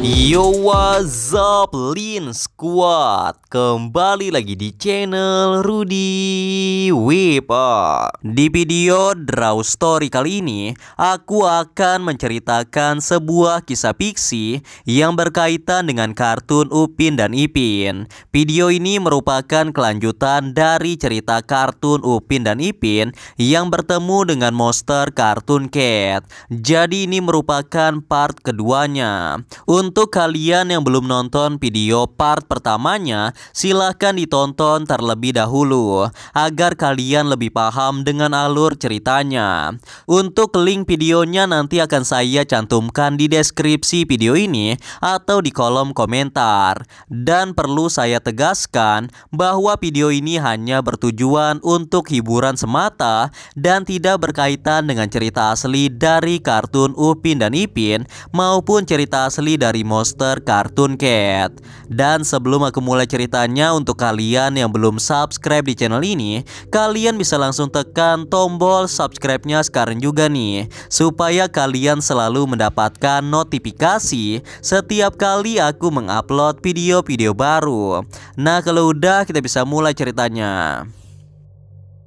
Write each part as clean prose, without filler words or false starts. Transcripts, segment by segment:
Yo, what's up, Lin Squad? Kembali lagi di channel Rudy Wipa. Di video Draw Story kali ini, aku akan menceritakan sebuah kisah fiksi yang berkaitan dengan kartun Upin dan Ipin. Video ini merupakan kelanjutan dari cerita kartun Upin dan Ipin yang bertemu dengan monster Cartoon Cat. Jadi ini merupakan part keduanya. Untuk kalian yang belum nonton video part pertamanya, silahkan ditonton terlebih dahulu agar kalian lebih paham dengan alur ceritanya. Untuk link videonya nanti akan saya cantumkan di deskripsi video ini atau di kolom komentar. Dan perlu saya tegaskan bahwa video ini hanya bertujuan untuk hiburan semata dan tidak berkaitan dengan cerita asli dari kartun Upin dan Ipin maupun cerita asli dari monster Cartoon Cat. Dan sebelum aku mulai ceritanya, untuk kalian yang belum subscribe di channel ini, kalian bisa langsung tekan tombol subscribe-nya sekarang juga nih, supaya kalian selalu mendapatkan notifikasi setiap kali aku mengupload video-video baru. Nah, kalau udah, kita bisa mulai ceritanya.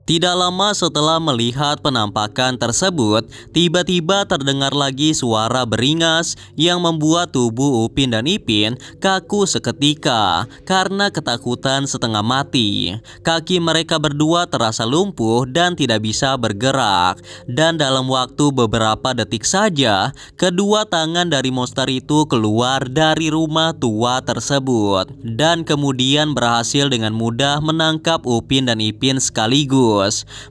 Tidak lama setelah melihat penampakan tersebut, tiba-tiba terdengar lagi suara beringas yang membuat tubuh Upin dan Ipin kaku seketika karena ketakutan setengah mati. Kaki mereka berdua terasa lumpuh dan tidak bisa bergerak. Dan dalam waktu beberapa detik saja, kedua tangan dari monster itu keluar dari rumah tua tersebut dan kemudian berhasil dengan mudah menangkap Upin dan Ipin sekaligus.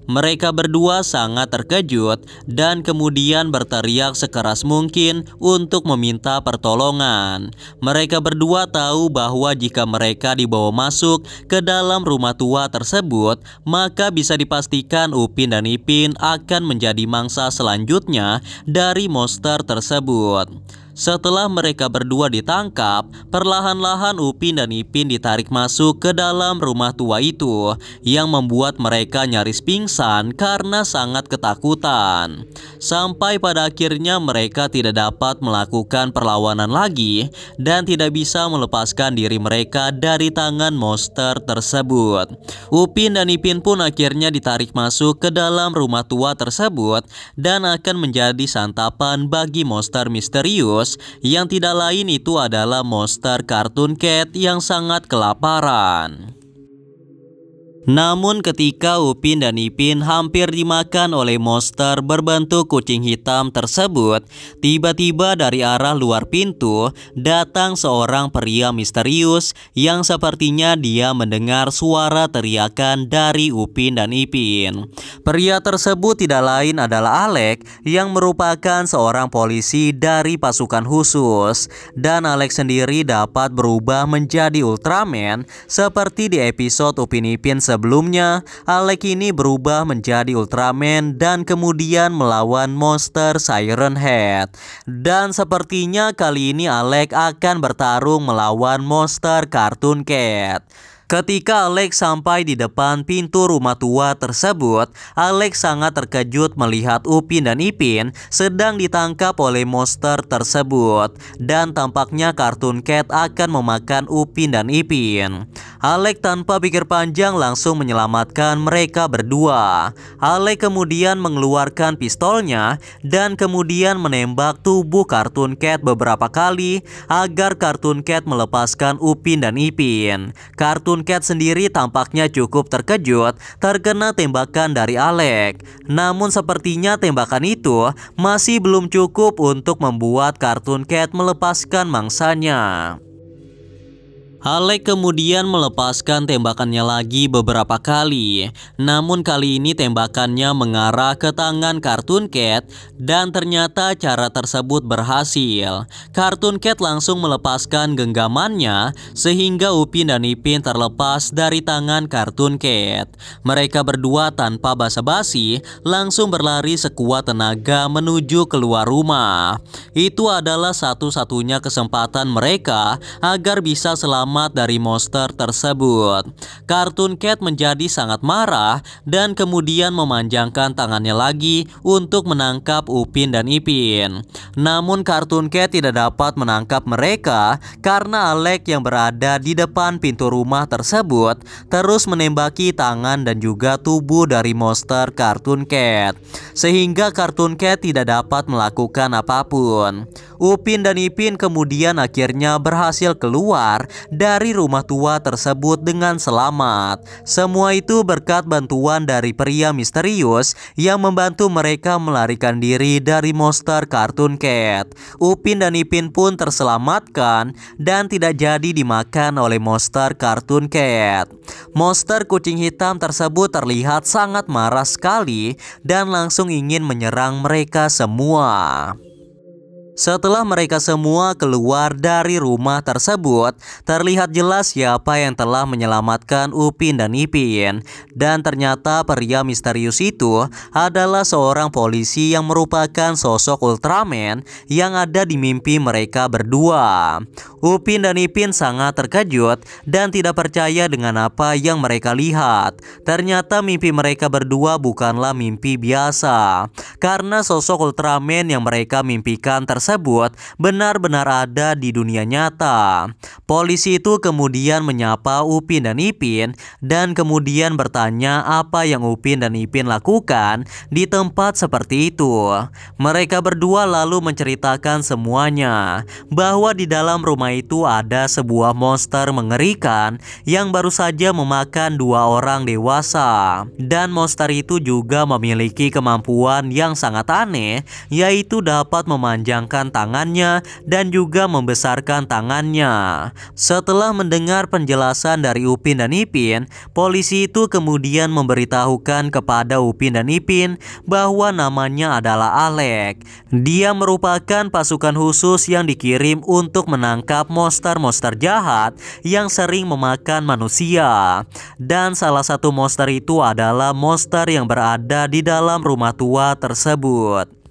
Mereka berdua sangat terkejut dan kemudian berteriak sekeras mungkin untuk meminta pertolongan. Mereka berdua tahu bahwa jika mereka dibawa masuk ke dalam rumah tua tersebut, maka bisa dipastikan Upin dan Ipin akan menjadi mangsa selanjutnya dari monster tersebut. Setelah mereka berdua ditangkap, perlahan-lahan Upin dan Ipin ditarik masuk ke dalam rumah tua itu yang membuat mereka nyaris pingsan karena sangat ketakutan. Sampai pada akhirnya mereka tidak dapat melakukan perlawanan lagi dan tidak bisa melepaskan diri mereka dari tangan monster tersebut. Upin dan Ipin pun akhirnya ditarik masuk ke dalam rumah tua tersebut dan akan menjadi santapan bagi monster misterius yang tidak lain itu adalah monster Cartoon Cat yang sangat kelaparan. Namun ketika Upin dan Ipin hampir dimakan oleh monster berbentuk kucing hitam tersebut, tiba-tiba dari arah luar pintu datang seorang pria misterius yang sepertinya dia mendengar suara teriakan dari Upin dan Ipin. Pria tersebut tidak lain adalah Alex yang merupakan seorang polisi dari pasukan khusus. Dan Alex sendiri dapat berubah menjadi Ultraman seperti di episode Upin Ipin sebelumnya. Alex ini berubah menjadi Ultraman dan kemudian melawan monster Siren Head. Dan sepertinya kali ini Alex akan bertarung melawan monster Cartoon Cat. Ketika Alex sampai di depan pintu rumah tua tersebut, Alex sangat terkejut melihat Upin dan Ipin sedang ditangkap oleh monster tersebut. Dan tampaknya Cartoon Cat akan memakan Upin dan Ipin. Alex tanpa pikir panjang langsung menyelamatkan mereka berdua. Alex kemudian mengeluarkan pistolnya dan kemudian menembak tubuh Cartoon Cat beberapa kali agar Cartoon Cat melepaskan Upin dan Ipin. Cartoon Cat sendiri tampaknya cukup terkejut terkena tembakan dari Alex. Namun sepertinya tembakan itu masih belum cukup untuk membuat Cartoon Cat melepaskan mangsanya. Alex kemudian melepaskan tembakannya lagi beberapa kali. Namun kali ini tembakannya mengarah ke tangan Cartoon Cat dan ternyata cara tersebut berhasil. Cartoon Cat langsung melepaskan genggamannya sehingga Upin dan Ipin terlepas dari tangan Cartoon Cat. Mereka berdua tanpa basa-basi langsung berlari sekuat tenaga menuju keluar rumah. Itu adalah satu-satunya kesempatan mereka agar bisa selamat selamat dari monster tersebut. Cartoon Cat menjadi sangat marah dan kemudian memanjangkan tangannya lagi untuk menangkap Upin dan Ipin. Namun Cartoon Cat tidak dapat menangkap mereka karena Alex yang berada di depan pintu rumah tersebut terus menembaki tangan dan juga tubuh dari monster Cartoon Cat, sehingga Cartoon Cat tidak dapat melakukan apapun. Upin dan Ipin kemudian akhirnya berhasil keluar dari rumah tua tersebut dengan selamat. Semua itu berkat bantuan dari pria misterius yang membantu mereka melarikan diri dari monster Cartoon Cat. Upin dan Ipin pun terselamatkan dan tidak jadi dimakan oleh monster Cartoon Cat. Monster kucing hitam tersebut terlihat sangat marah sekali dan langsung ingin menyerang mereka semua. Setelah mereka semua keluar dari rumah tersebut, terlihat jelas siapa yang telah menyelamatkan Upin dan Ipin. Dan ternyata pria misterius itu adalah seorang polisi yang merupakan sosok Ultraman yang ada di mimpi mereka berdua. Upin dan Ipin sangat terkejut dan tidak percaya dengan apa yang mereka lihat. Ternyata mimpi mereka berdua bukanlah mimpi biasa, karena sosok Ultraman yang mereka mimpikan tersebut benar-benar ada di dunia nyata. Polisi itu kemudian menyapa Upin dan Ipin dan kemudian bertanya apa yang Upin dan Ipin lakukan di tempat seperti itu. Mereka berdua lalu menceritakan semuanya, bahwa di dalam rumah itu ada sebuah monster mengerikan yang baru saja memakan 2 orang dewasa. Dan monster itu juga memiliki kemampuan yang sangat aneh, yaitu dapat memanjangkan tangannya dan juga membesarkan tangannya. Setelah mendengar penjelasan dari Upin dan Ipin, polisi itu kemudian memberitahukan kepada Upin dan Ipin bahwa namanya adalah Alex. Dia merupakan pasukan khusus yang dikirim untuk menangkap monster-monster jahat yang sering memakan manusia. Dan salah satu monster itu adalah monster yang berada di dalam rumah tua tersebut.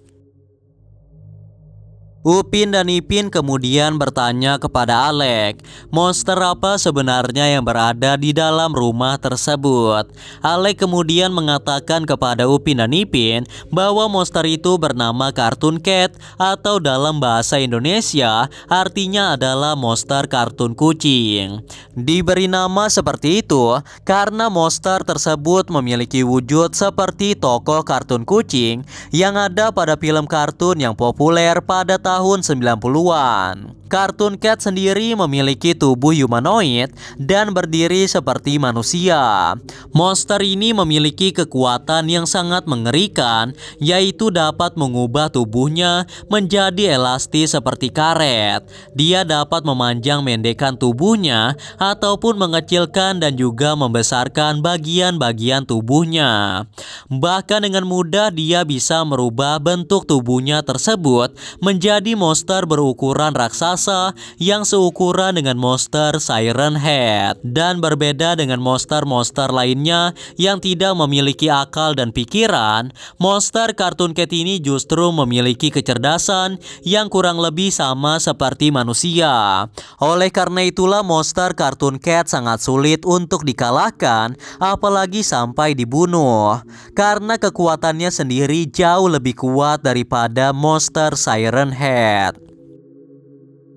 Upin dan Ipin kemudian bertanya kepada Alex, monster apa sebenarnya yang berada di dalam rumah tersebut. Alex kemudian mengatakan kepada Upin dan Ipin bahwa monster itu bernama Cartoon Cat, atau dalam bahasa Indonesia artinya adalah monster kartun kucing. Diberi nama seperti itu karena monster tersebut memiliki wujud seperti tokoh kartun kucing yang ada pada film kartun yang populer pada tahun 90-an. Cartoon Cat sendiri memiliki tubuh humanoid dan berdiri seperti manusia. Monster ini memiliki kekuatan yang sangat mengerikan, yaitu dapat mengubah tubuhnya menjadi elastis seperti karet. Dia dapat memanjang mendekan tubuhnya ataupun mengecilkan dan juga membesarkan bagian-bagian tubuhnya. Bahkan dengan mudah dia bisa merubah bentuk tubuhnya tersebut menjadi monster berukuran raksasa yang seukuran dengan monster Siren Head. Dan berbeda dengan monster-monster lainnya yang tidak memiliki akal dan pikiran, monster Cartoon Cat ini justru memiliki kecerdasan yang kurang lebih sama seperti manusia. Oleh karena itulah monster Cartoon Cat sangat sulit untuk dikalahkan, apalagi sampai dibunuh, karena kekuatannya sendiri jauh lebih kuat daripada monster Siren Head.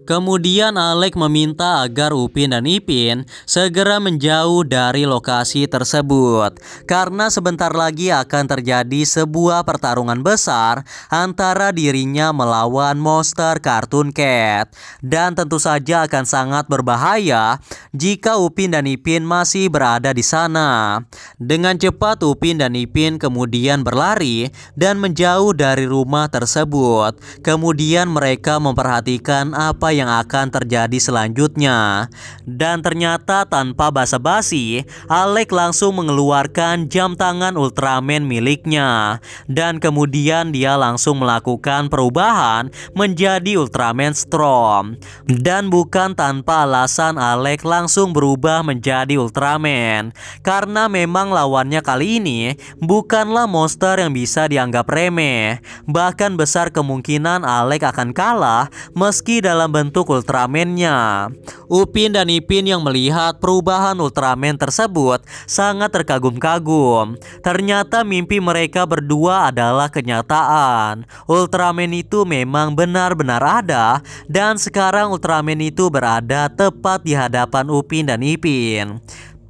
Kemudian Alex meminta agar Upin dan Ipin segera menjauh dari lokasi tersebut, karena sebentar lagi akan terjadi sebuah pertarungan besar antara dirinya melawan monster Cartoon Cat. Dan tentu saja akan sangat berbahaya jika Upin dan Ipin masih berada di sana. Dengan cepat Upin dan Ipin kemudian berlari dan menjauh dari rumah tersebut. Kemudian mereka memperhatikan apa yang akan terjadi selanjutnya. Dan ternyata tanpa basa-basi, Alex langsung mengeluarkan jam tangan Ultraman miliknya. Dan kemudian dia langsung melakukan perubahan menjadi Ultraman Storm. Dan bukan tanpa alasan Alex langsung berubah menjadi Ultraman, karena memang lawannya kali ini bukanlah monster yang bisa dianggap remeh. Bahkan besar kemungkinan Alex akan kalah meski dalam bentuk bentuk Ultraman-nya. Upin dan Ipin yang melihat perubahan Ultraman tersebut sangat terkagum-kagum. Ternyata mimpi mereka berdua adalah kenyataan. Ultraman itu memang benar-benar ada, dan sekarang Ultraman itu berada tepat di hadapan Upin dan Ipin.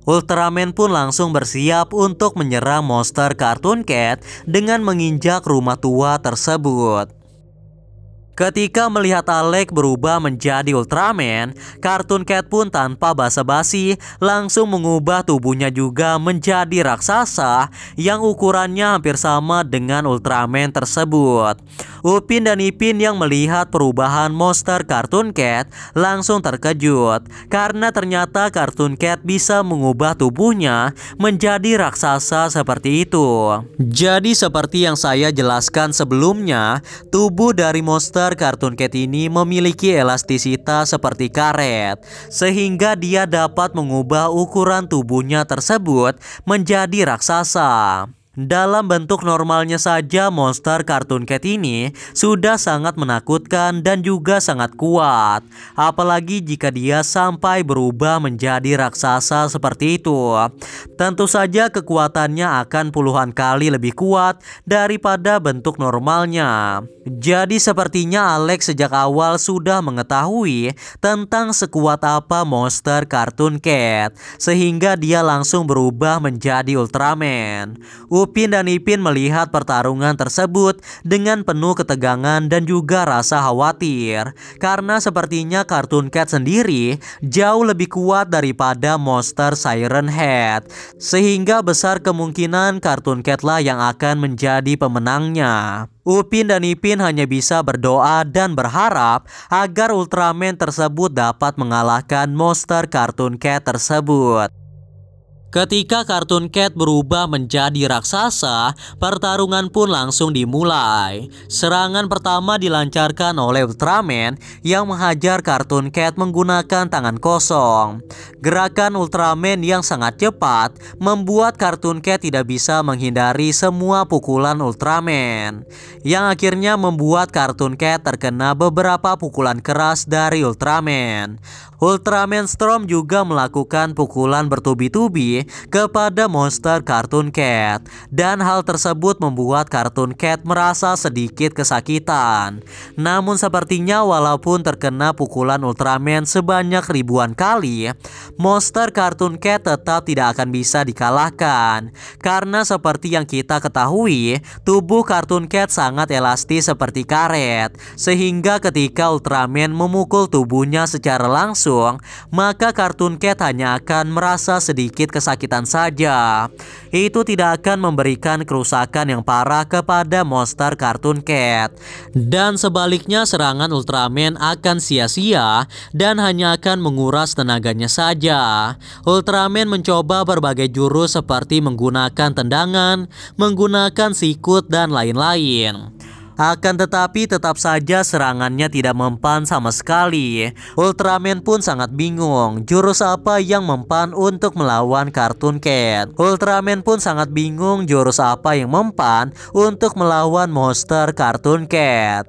Ultraman pun langsung bersiap untuk menyerang monster Cartoon Cat dengan menginjak rumah tua tersebut. Ketika melihat Alex berubah menjadi Ultraman, Cartoon Cat pun tanpa basa-basi langsung mengubah tubuhnya juga menjadi raksasa yang ukurannya hampir sama dengan Ultraman tersebut. Upin dan Ipin yang melihat perubahan monster Cartoon Cat langsung terkejut karena ternyata Cartoon Cat bisa mengubah tubuhnya menjadi raksasa seperti itu. Jadi seperti yang saya jelaskan sebelumnya, tubuh dari monster Cartoon Cat ini memiliki elastisitas seperti karet, sehingga dia dapat mengubah ukuran tubuhnya tersebut menjadi raksasa. Dalam bentuk normalnya saja monster Cartoon Cat ini sudah sangat menakutkan dan juga sangat kuat. Apalagi jika dia sampai berubah menjadi raksasa seperti itu. Tentu saja kekuatannya akan puluhan kali lebih kuat daripada bentuk normalnya. Jadi sepertinya Alex sejak awal sudah mengetahui tentang sekuat apa monster Cartoon Cat, sehingga dia langsung berubah menjadi Ultraman. Upin dan Ipin melihat pertarungan tersebut dengan penuh ketegangan dan juga rasa khawatir, karena sepertinya Cartoon Cat sendiri jauh lebih kuat daripada monster Siren Head, sehingga besar kemungkinan Cartoon Cat lah yang akan menjadi pemenangnya. Upin dan Ipin hanya bisa berdoa dan berharap agar Ultraman tersebut dapat mengalahkan monster Cartoon Cat tersebut. Ketika Cartoon Cat berubah menjadi raksasa, pertarungan pun langsung dimulai. Serangan pertama dilancarkan oleh Ultraman yang menghajar Cartoon Cat menggunakan tangan kosong. Gerakan Ultraman yang sangat cepat membuat Cartoon Cat tidak bisa menghindari semua pukulan Ultraman, yang akhirnya membuat Cartoon Cat terkena beberapa pukulan keras dari Ultraman. Ultraman Storm juga melakukan pukulan bertubi-tubi kepada monster Cartoon Cat, dan hal tersebut membuat Cartoon Cat merasa sedikit kesakitan. Namun sepertinya walaupun terkena pukulan Ultraman sebanyak ribuan kali, monster Cartoon Cat tetap tidak akan bisa dikalahkan. Karena seperti yang kita ketahui, tubuh Cartoon Cat sangat elastis seperti karet, sehingga ketika Ultraman memukul tubuhnya secara langsung, maka Cartoon Cat hanya akan merasa sedikit kesakitan saja. Itu tidak akan memberikan kerusakan yang parah kepada monster Cartoon Cat. Dan sebaliknya serangan Ultraman akan sia-sia dan hanya akan menguras tenaganya saja. Ultraman mencoba berbagai jurus seperti menggunakan tendangan, menggunakan sikut dan lain-lain. Akan tetapi tetap saja serangannya tidak mempan sama sekali. Ultraman pun sangat bingung jurus apa yang mempan untuk melawan Cartoon Cat. Ultraman pun sangat bingung jurus apa yang mempan untuk melawan monster Cartoon Cat.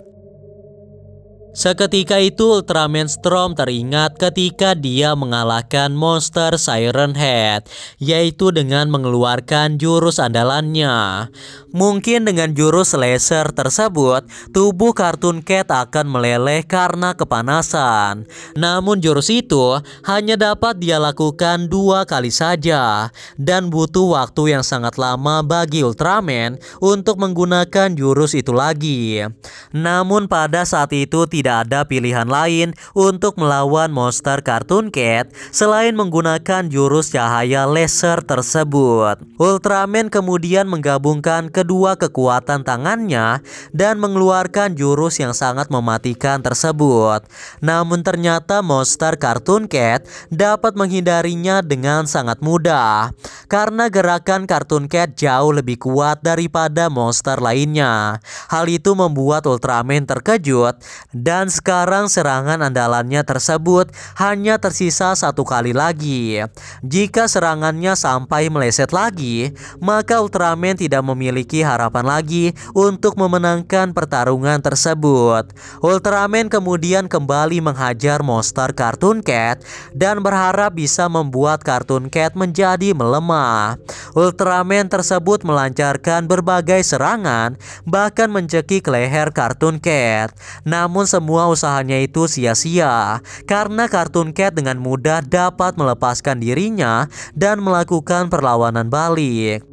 Seketika itu Ultraman Storm teringat ketika dia mengalahkan monster Siren Head, yaitu dengan mengeluarkan jurus andalannya. Mungkin dengan jurus laser tersebut, tubuh Cartoon Cat akan meleleh karena kepanasan. Namun jurus itu hanya dapat dia lakukan 2 kali saja, dan butuh waktu yang sangat lama bagi Ultraman untuk menggunakan jurus itu lagi. Namun pada saat itu tidak ada pilihan lain untuk melawan monster Cartoon Cat selain menggunakan jurus cahaya laser tersebut. Ultraman kemudian menggabungkan kedua kekuatan tangannya dan mengeluarkan jurus yang sangat mematikan tersebut. Namun ternyata monster Cartoon Cat dapat menghindarinya dengan sangat mudah, karena gerakan Cartoon Cat jauh lebih kuat daripada monster lainnya. Hal itu membuat Ultraman terkejut dan Dan sekarang serangan andalannya tersebut hanya tersisa satu kali lagi. Jika serangannya sampai meleset lagi, maka Ultraman tidak memiliki harapan lagi untuk memenangkan pertarungan tersebut. Ultraman kemudian kembali menghajar monster Cartoon Cat dan berharap bisa membuat Cartoon Cat menjadi melemah. Ultraman tersebut melancarkan berbagai serangan, bahkan mencekik leher Cartoon Cat. Namun semua usahanya itu sia-sia karena Cartoon Cat dengan mudah dapat melepaskan dirinya dan melakukan perlawanan balik.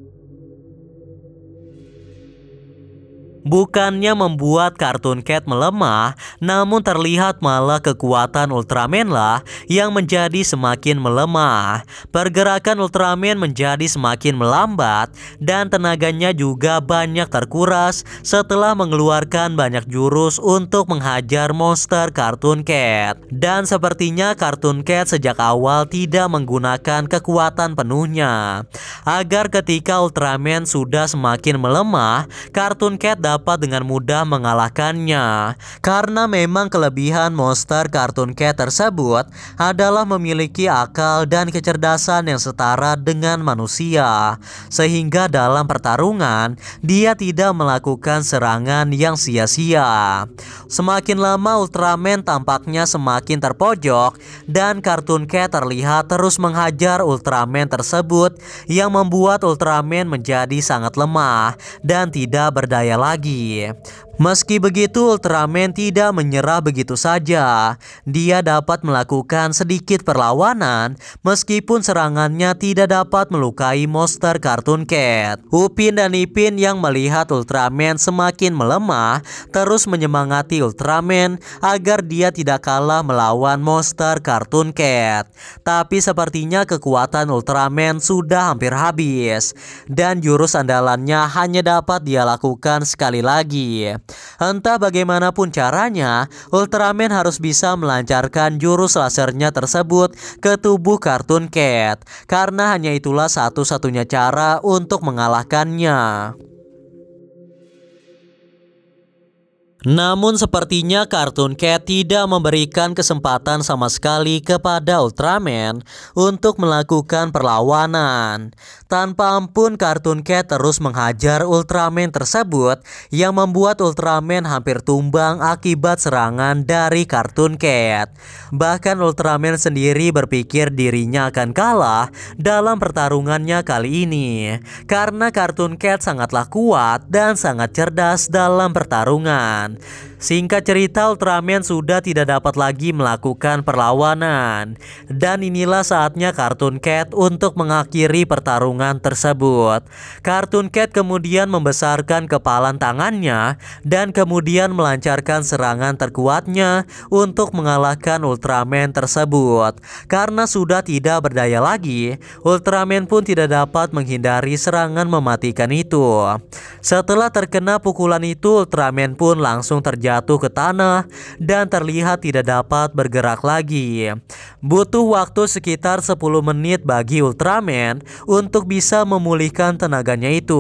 Bukannya membuat Cartoon Cat melemah, namun terlihat malah kekuatan Ultraman lah yang menjadi semakin melemah. Pergerakan Ultraman menjadi semakin melambat dan tenaganya juga banyak terkuras setelah mengeluarkan banyak jurus untuk menghajar monster Cartoon Cat. Dan sepertinya Cartoon Cat sejak awal tidak menggunakan kekuatan penuhnya, agar ketika Ultraman sudah semakin melemah, Cartoon Cat dapat dengan mudah mengalahkannya. Karena memang kelebihan monster Cartoon Cat tersebut adalah memiliki akal dan kecerdasan yang setara dengan manusia, sehingga dalam pertarungan dia tidak melakukan serangan yang sia-sia. Semakin lama Ultraman tampaknya semakin terpojok dan Cartoon Cat terlihat terus menghajar Ultraman tersebut yang membuat Ultraman menjadi sangat lemah dan tidak berdaya lagi. Meski begitu, Ultraman tidak menyerah begitu saja. Dia dapat melakukan sedikit perlawanan meskipun serangannya tidak dapat melukai monster Cartoon Cat. Upin dan Ipin yang melihat Ultraman semakin melemah terus menyemangati Ultraman agar dia tidak kalah melawan monster Cartoon Cat. Tapi sepertinya kekuatan Ultraman sudah hampir habis dan jurus andalannya hanya dapat dia lakukan sekali lagi. Entah bagaimanapun caranya, Ultraman harus bisa melancarkan jurus lasernya tersebut ke tubuh Cartoon Cat, karena hanya itulah satu-satunya cara untuk mengalahkannya. Namun sepertinya Cartoon Cat tidak memberikan kesempatan sama sekali kepada Ultraman untuk melakukan perlawanan. Tanpa ampun Cartoon Cat terus menghajar Ultraman tersebut yang membuat Ultraman hampir tumbang akibat serangan dari Cartoon Cat. Bahkan Ultraman sendiri berpikir dirinya akan kalah dalam pertarungannya kali ini, karena Cartoon Cat sangatlah kuat dan sangat cerdas dalam pertarungan. Singkat cerita, Ultraman sudah tidak dapat lagi melakukan perlawanan. Dan inilah saatnya Cartoon Cat untuk mengakhiri pertarungan tersebut. Cartoon Cat kemudian membesarkan kepalan tangannya dan kemudian melancarkan serangan terkuatnya untuk mengalahkan Ultraman tersebut. Karena sudah tidak berdaya lagi, Ultraman pun tidak dapat menghindari serangan mematikan itu. Setelah terkena pukulan itu, Ultraman pun langsung terjatuh ke tanah dan terlihat tidak dapat bergerak lagi. Butuh waktu sekitar 10 menit bagi Ultraman untuk bisa memulihkan tenaganya itu.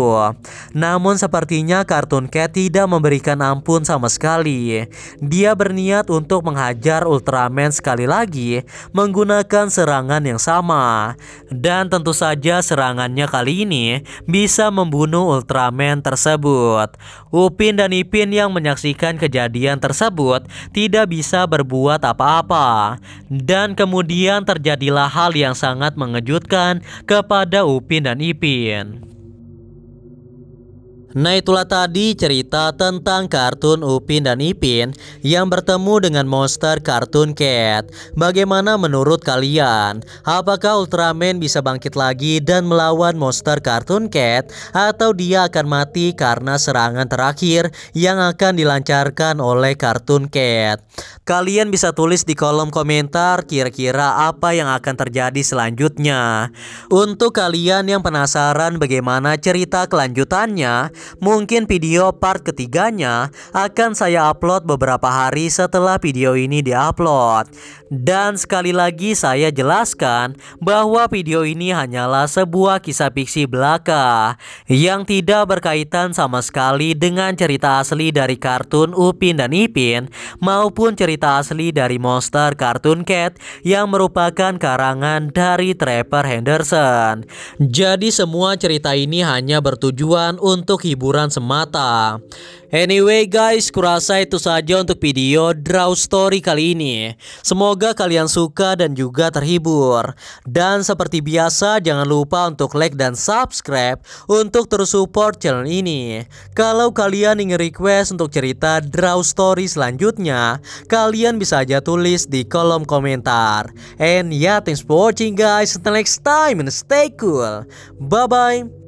Namun sepertinya Cartoon Cat tidak memberikan ampun sama sekali. Dia berniat untuk menghajar Ultraman sekali lagi menggunakan serangan yang sama. Dan tentu saja serangannya kali ini bisa membunuh Ultraman tersebut. Upin dan Ipin yang menyaksikan kejadian tersebut tidak bisa berbuat apa-apa. Dan kemudian terjadilah hal yang sangat mengejutkan kepada Upin dan Ipin. Nah, itulah tadi cerita tentang kartun Upin dan Ipin yang bertemu dengan monster Cartoon Cat. Bagaimana menurut kalian? Apakah Ultraman bisa bangkit lagi dan melawan monster Cartoon Cat, atau dia akan mati karena serangan terakhir yang akan dilancarkan oleh Cartoon Cat? Kalian bisa tulis di kolom komentar kira-kira apa yang akan terjadi selanjutnya. Untuk kalian yang penasaran bagaimana cerita kelanjutannya, Mungkin video part ketiganya akan saya upload beberapa hari setelah video ini diupload. Dan sekali lagi saya jelaskan bahwa video ini hanyalah sebuah kisah fiksi belaka yang tidak berkaitan sama sekali dengan cerita asli dari kartun Upin dan Ipin maupun cerita asli dari Monster Cartoon Cat yang merupakan karangan dari Trevor Henderson. Jadi semua cerita ini hanya bertujuan untuk hiburan semata. Anyway guys, kurasa itu saja untuk video Draw Story kali ini. Semoga kalian suka dan juga terhibur. Dan seperti biasa jangan lupa untuk like dan subscribe untuk terus support channel ini. Kalau kalian ingin request untuk cerita Draw Story selanjutnya, kalian bisa aja tulis di kolom komentar. And yeah, thanks for watching guys. Until next time and stay cool. Bye bye.